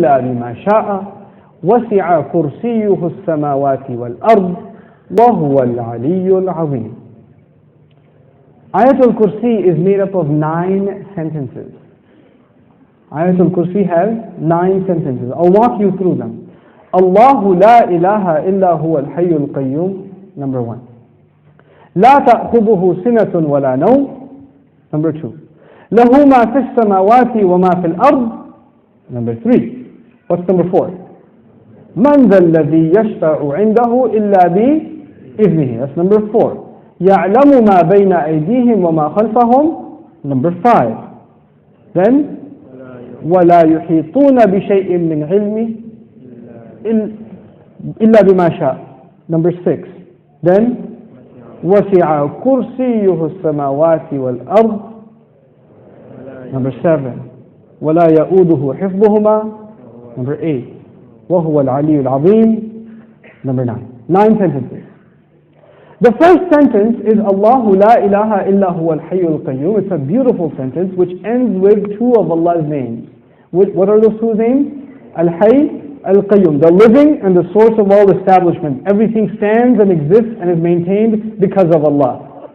إلا بما شاء وسع كرسيه السماوات والأرض وهو العلي العظيم. Aytul Kursi is made up of 9 sentences. Aytul Kursi has 9 sentences. I'll walk you through them. Allahu la ilaha illa huwa al-hayy al-qayyum, number 1. لا تأخذه سنة ولا نوم, number 2. له ما في السماوات وما في الأرض, number 3. What's number 4? من ذا الذي يشفع عنده إلا بإذنه, that's number 4. يعلم ما بين أيديهم وما خلفهم, number 5. Then ولا يحيطون بشيء من علمه إلا بما شاء, number 6. Then وسع كرسيه السماوات والأرض, number 7. ولا يؤوده حفظهما, number 8. وهو العلي العظيم, number 9. 9 sentences. The first sentence is Allahu la ilaha illa huwa al-hayy al-qayyum. It's a beautiful sentence which ends with 2 of Allah's names. What are those 2 names? Al-hayy, al-qayyum, the living and the source of all establishment. Everything stands and exists and is maintained because of Allah.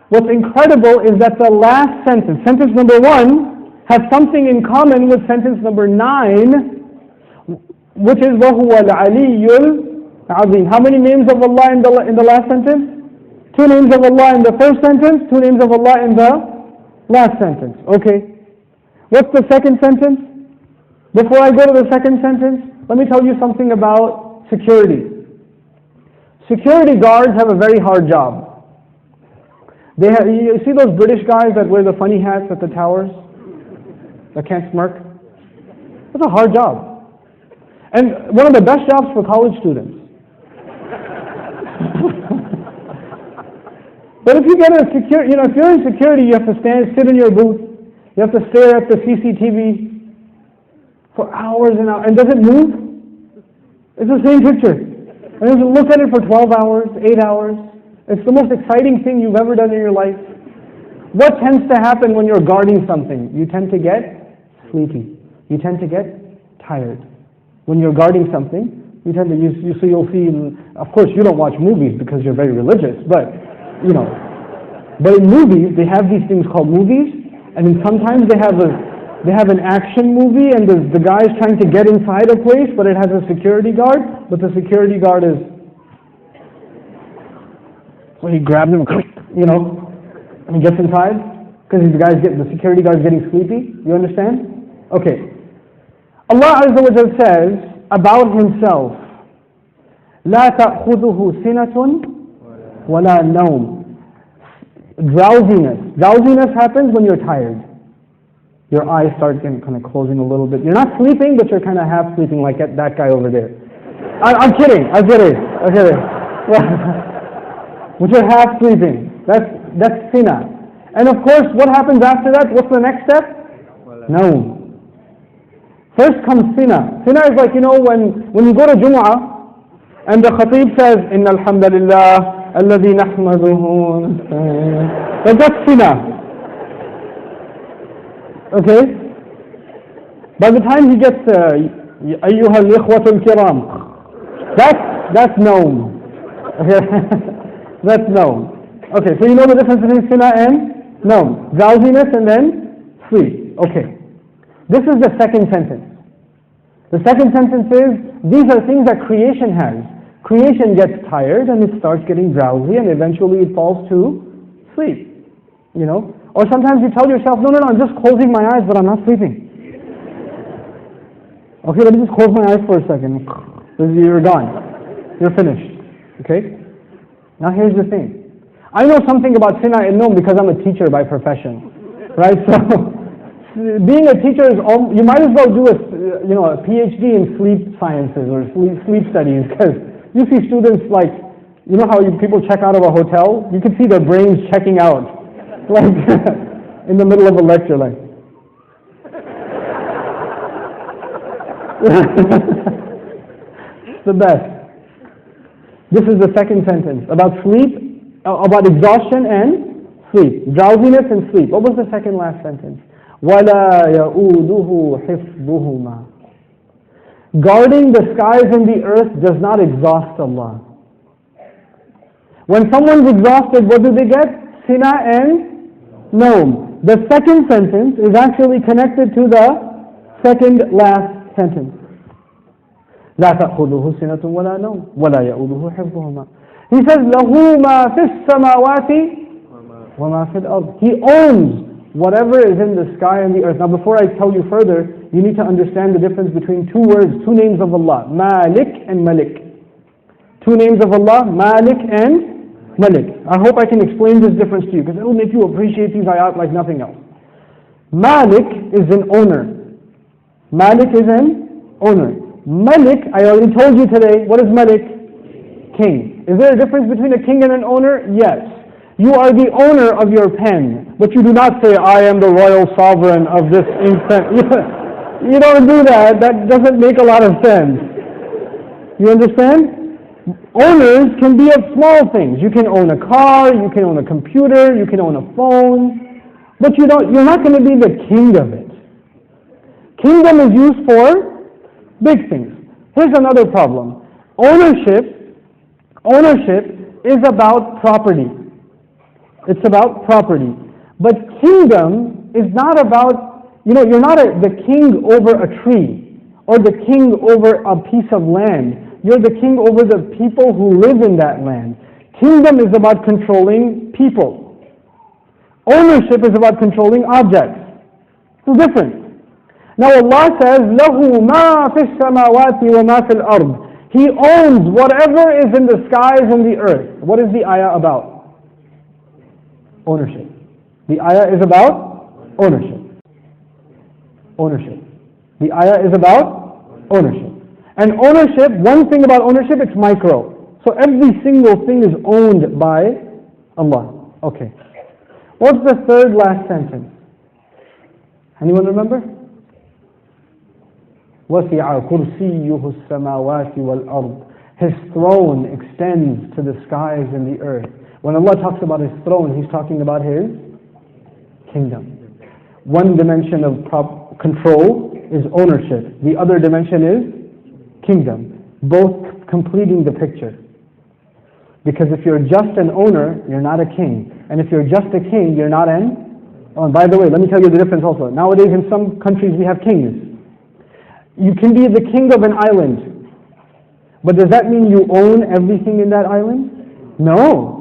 What's incredible is that the last sentence, sentence number 1, has something in common with sentence number 9, which is وَهُوَ الْعَلِيُّ الْعَظِيمُ. How many names of Allah in the last sentence? 2 names of Allah in the first sentence, 2 names of Allah in the last sentence. Okay. What's the second sentence? Before I go to the second sentence, let me tell you something about security. Security guards have a very hard job. You see those British guys that wear the funny hats at the towers? That can't smirk? That's a hard job. And one of the best jobs for college students. But if you get a if you're in security, you have to sit in your booth. You have to stare at the CCTV for hours and hours. And does it move? It's the same picture. And you have to look at it for 12 hours, 8 hours. It's the most exciting thing you've ever done in your life. What tends to happen when you're guarding something? You tend to get sleepy. You tend to get tired. When you're guarding something, you tend to, you'll see, of course you don't watch movies because you're very religious, but in movies, they have these things called movies, and then sometimes they have an action movie, and the guy's trying to get inside a place, but it has a security guard, but the security guard is, so he grabs him, and he gets inside, because the security guard's getting sleepy. You understand? Okay. Allah Azza wa Jal says about Himself, لا تأخذه سنة ولا نوم. Drowsiness happens when you're tired. Your eyes start kind of closing a little bit. You're not sleeping, but you're kind of half sleeping like that guy over there. I'm kidding. I'm kidding. But you're half sleeping. That's sina. And of course, what happens after that? What's the next step? No. First comes sina. Sina is like, when you go to Jumu'ah, and the khatib says, إِنَّ الْحَمْدَ لِلَّهِ الَّذِي نَحْمَدُهُ. That's sina. Okay? By the time he gets أَيُّهَا الْإِخْوَةُ الْكِرَامِ, that's known. Okay? That's known. Okay, so you know the difference between sina and known. Drowsiness and then sleep. Okay. This is the second sentence. The second sentence is, these are things that creation has. Creation gets tired and it starts getting drowsy and eventually it falls to sleep. Or sometimes you tell yourself, no, I'm just closing my eyes, but I'm not sleeping. Okay, let me just close my eyes for a second. You're gone. You're finished. Okay? Now here's the thing. I know something about sina and noam because I'm a teacher by profession. Right? So, being a teacher is, you might as well do a PhD in sleep sciences or sleep studies, because you see students like, how people check out of a hotel? You can see their brains checking out, like in the middle of a lecture, like. The best. This is the second sentence about sleep, about exhaustion and sleep, drowsiness and sleep. What was the second last sentence? وَلَا يَؤُودُهُ حِفْظُهُمَا. Guarding the skies and the earth does not exhaust Allah. When someone's exhausted, what do they get? Sina and Naum. The second sentence is actually connected to the second last sentence. لا تأخذه سنة ولا نوم ولا يؤوده حفظهما. He says له ما في السماوات وما في الأرض. He owns whatever is in the sky and the earth. Now before I tell you further, you need to understand the difference between two words, two names of Allah, Malik and Malik. Two names of Allah, Malik and Malik. I hope I can explain this difference to you because it will make you appreciate these ayat like nothing else. Malik is an owner. Malik is an owner. Malik, I already told you today, what is Malik? King. Is there a difference between a king and an owner? Yes. You are the owner of your pen, but you do not say, I am the royal sovereign of this ink pen. You don't do that. That doesn't make a lot of sense. You understand? Owners can be of small things. You can own a car, you can own a computer, you can own a phone, but you're not going to be the king of it. Kingdom is used for big things. Here's another problem. Ownership is about property. It's about property. But kingdom is not about, you're not the king over a tree or the king over a piece of land. You're the king over the people who live in that land. Kingdom is about controlling people. Ownership is about controlling objects. It's different. Now Allah says, لَهُ مَا فِي السَّمَاوَاتِ وَمَا فِي الْأَرْضِ. He owns whatever is in the skies and the earth. What is the ayah about? Ownership. The ayah is about ownership. Ownership. The ayah is about ownership. And ownership, one thing about ownership, it's micro. So every single thing is owned by Allah. Okay. What's the third last sentence? Anyone remember? وَسِعَ كُرْسِيُّهُ السَّمَاوَاتِ وَالْأَرْضِ. His throne extends to the skies and the earth. When Allah talks about His throne, He's talking about His kingdom. One dimension of control is ownership. The other dimension is kingdom. Both completing the picture. Because if you're just an owner, you're not a king. And if you're just a king, you're not an... Oh, and by the way, let me tell you the difference also. Nowadays in some countries we have kings. You can be the king of an island. But does that mean you own everything in that island? No.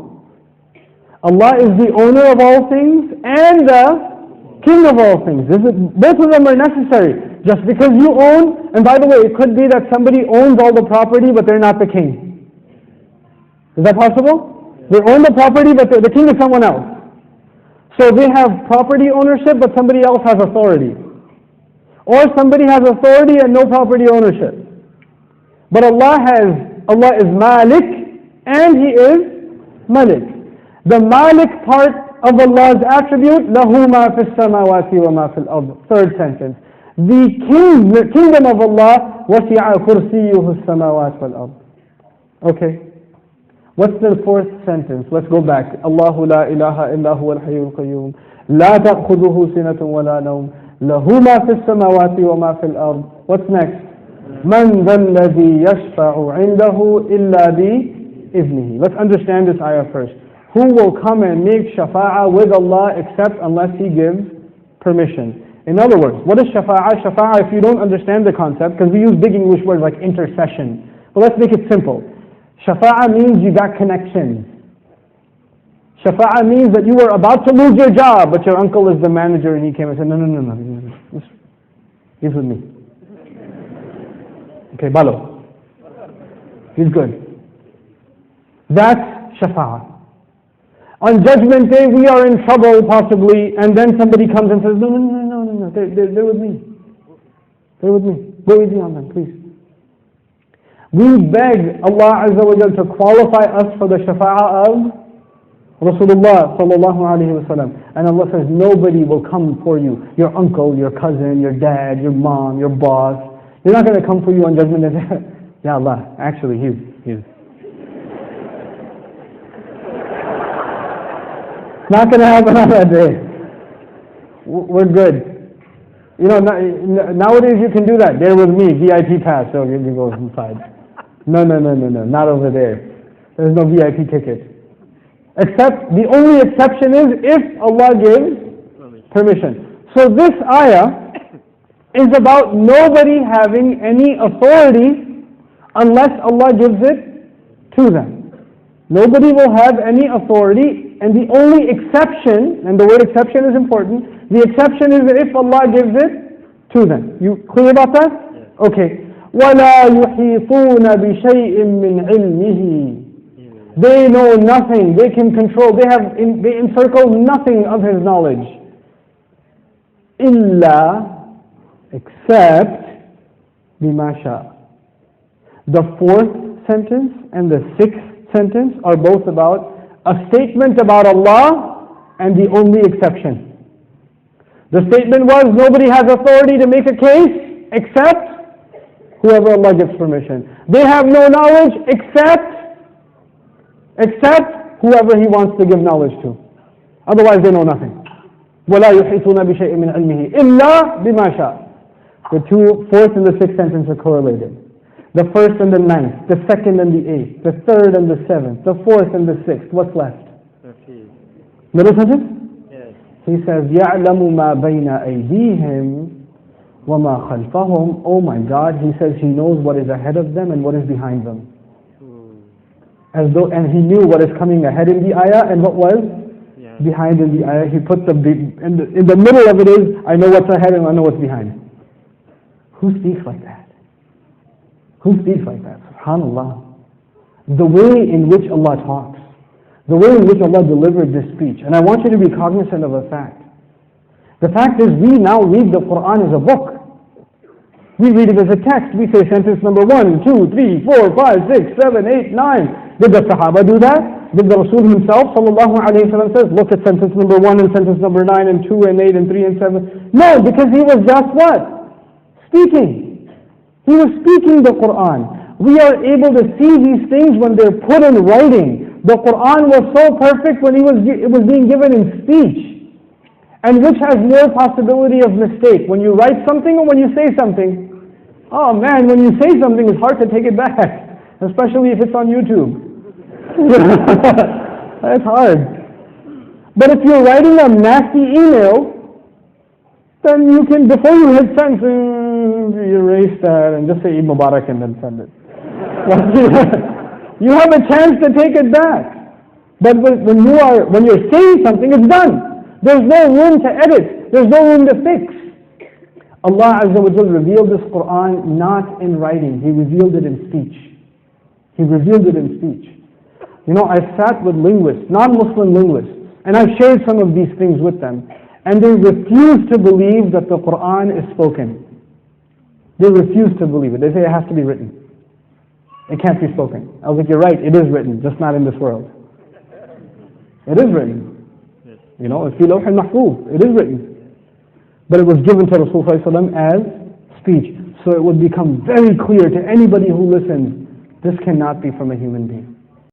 Allah is the owner of all things and the king of all things. Both of them are necessary. Just because you own, and by the way, it could be that somebody owns all the property but they're not the king. Is that possible? They own the property but the king is someone else. So they have property ownership but somebody else has authority. Or somebody has authority and no property ownership. But Allah is Malik and He is Malik. The Malik part of Allah's attribute, لَهُ مَا فِي السَّمَاوَاتِ وَمَا فِي الْأَرْضِ. Third sentence. The kingdom of Allah, وَسِعَ كُرْسِيُّهُ السَّمَاوَاتِ وَالْأَرْضِ. Okay. What's the fourth sentence? Let's go back. Allahu la ilaha illa huwa al-hayyul qayyum. La ta'khudhuhu sinatun wa la nawm. له ما في السماوات وما في الأرض. What's next? من ذا الذي يشفع عنده إلا بإذنه. Let's understand this ayah first. Who will come and make shafa'ah with Allah except unless He gives permission? In other words, what is shafa'ah? Shafa'ah, if you don't understand the concept, because we use big English words like intercession. But let's make it simple. Shafa'ah means you got connections. Shafa'ah means that you were about to lose your job, but your uncle is the manager and he came and said, no. He's with me. Okay, Balo. He's good. That's Shafa'ah. On Judgment Day, we are in trouble possibly, and then somebody comes and says, no, they're with me. They're with me. Go easy on them, please. We beg Allah Azza wa Jal to qualify us for the Shafa'ah of Rasulullah sallallahu alayhi wa sallam. And Allah says, nobody will come for you. Your uncle, your cousin, your dad, your mom, your boss. They're not going to come for you on Judgment Day. Ya Allah, actually he's not going to happen on that day. We're good. You know, nowadays you can do that. They're with me, VIP pass, so you can go inside. No, not over there. There's no VIP ticket. Except, the only exception is if Allah gives permission. So this ayah is about nobody having any authority unless Allah gives it to them. Nobody will have any authority, and the only exception, and the word exception is important, the exception is if Allah gives it to them. You clear about that? Yes. Okay. وَلَا يُحِيطُونَ بِشَيْءٍ مِّنْ عِلْمِهِ. They know nothing, they can control, they encircle nothing of His knowledge. إِلَّا, except بِمَا شَاءَ. The fourth sentence and the sixth sentence are both about a statement about Allah and the only exception. The statement was nobody has authority to make a case except whoever Allah gives permission. They have no knowledge except whoever He wants to give knowledge to. Otherwise they know nothing. وَلَا يُحِيطُونَ بِشَيْءٍ مِّنْ عِلْمِهِ إِلَّا بِمَا شَاءَ. The fourth and the sixth sentence are correlated. The first and the ninth, the second and the eighth, the third and the seventh, the fourth and the sixth. What's left? Middle sentence? Yes. He says, يَعْلَمُ مَا بَيْنَ أَيْدِيهِمْ وَمَا خَلْفَهُمْ. Oh my God, He says He knows what is ahead of them and what is behind them. As though, and He knew what is coming ahead in the ayah and what was behind in the ayah. He put in the middle of it is, I know what's ahead and I know what's behind. Who speaks like that? Who speaks like that? SubhanAllah. The way in which Allah talks, the way in which Allah delivered this speech. And I want you to be cognizant of a fact. The fact is, we now read the Quran as a book. We read it as a text. We say sentence number 1, 2, 3, 4, 5, 6, 7, 8, 9. Did the Sahaba do that? Did the Rasul himself, sallallahu alayhi wa sallam, says, look at sentence number 1 and sentence number 9 and 2 and 8 and 3 and 7? No, because he was just what? Speaking. He was speaking the Quran. We are able to see these things when they're put in writing. The Quran was so perfect when it was being given in speech. And which has more possibility of mistake? When you write something or when you say something? Oh man, when you say something it's hard to take it back. Especially if it's on YouTube. That's hard. But if you're writing a nasty email, then you can, before you hit send, you erase that and just say Eid Mubarak and then send it. You have a chance to take it back. But when you're saying something, it's done. There's no room to edit. There's no room to fix. Allah Azza wa Jal revealed this Quran not in writing. He revealed it in speech. He revealed it in speech. You know, I've sat with linguists, non-Muslim linguists, and I've shared some of these things with them, and they refuse to believe that the Quran is spoken. They refuse to believe it. They say it has to be written. It can't be spoken. I was like, you're right, it is written, just not in this world. It is written. You know, it's fi lawh al-mahfuz. It is written. But it was given to Rasulullah as speech. So it would become very clear to anybody who listens, this cannot be from a human being.